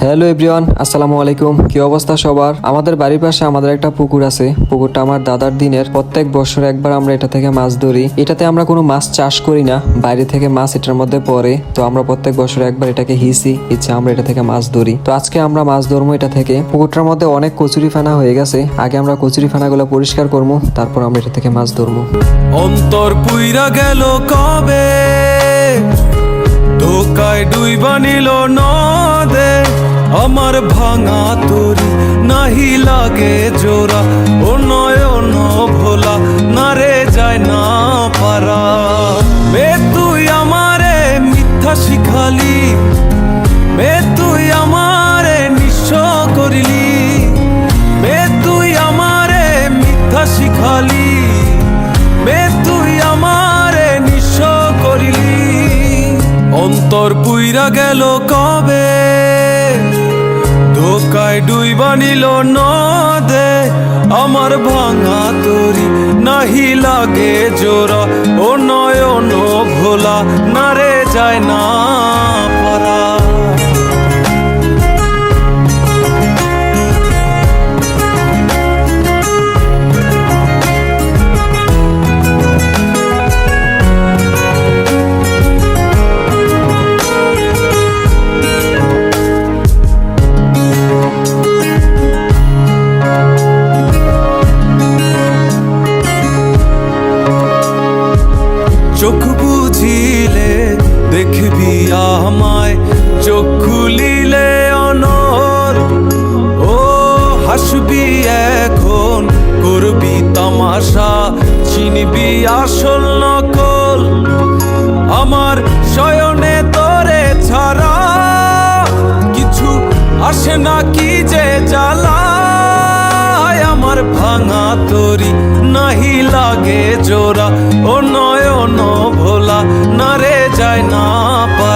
Hello everyone, আসসালামু আলাইকুম। কি অবস্থা সবার? আমাদের বাড়ির পাশে আমাদের একটা পুকুর আছে। পুকুরটা আমার দাদার দিনের। প্রত্যেক বছর একবার আমরা এটা থেকে মাছ ধরি। এটাতে আমরা কোনো মাছ চাষ করি না, বাইরে থেকে মাছ এটার মধ্যে পড়ে। তো আমরা প্রত্যেক বছর একবার এটাকে ইচ্ছা আমরা এটা থেকে মাছ ধরি। তো আজকে আমরা মাছ ধরবো এটা থেকে। পুকুরটার মধ্যে অনেক কচুরি ফানা হয়ে গেছে। আগে আমরা কচুরি ফানাগুলো পরিষ্কার করবো, তারপর আমরা এটা থেকে মাছ ধরবো। অন্তর পুইরা গেল কবে, ধোকায় ডুইবা নিল নদে। আমার ভাঙা তরি নাহি লাগে জোড়া, ও নয়ন ভোলা না রে যায় না পারা। মে তুই আমারে মিথ্যা শিখালি, মে তুই আমারে নিঃস্ব করিলি, মে তুই আমারে মিথ্যা শিখালি, মে তুই আমারে নিঃস্ব করিলি। অন্তর পুইরা গেল কবে, ধোকায় ডুইবা নিল নদে। আমার ভাঙা তরি নাহি লাগে জোড়া, ও নয়ন ভোলা না রে যায় না পারা। চোখ বুঝিলে দেখবি আমায়, চোখ খুলিলে অনর। ও হাসবি এখন, করবি তামাশা, চিনবি আসল নকল। আমার শয়নে তোরে ছাড়া কিছু আসে না, কি যে জ্বালা। আমার ভাঙা তরি নাহি লাগে জোড়া, ও নয়ন ভোলা না রে যায় না পারা।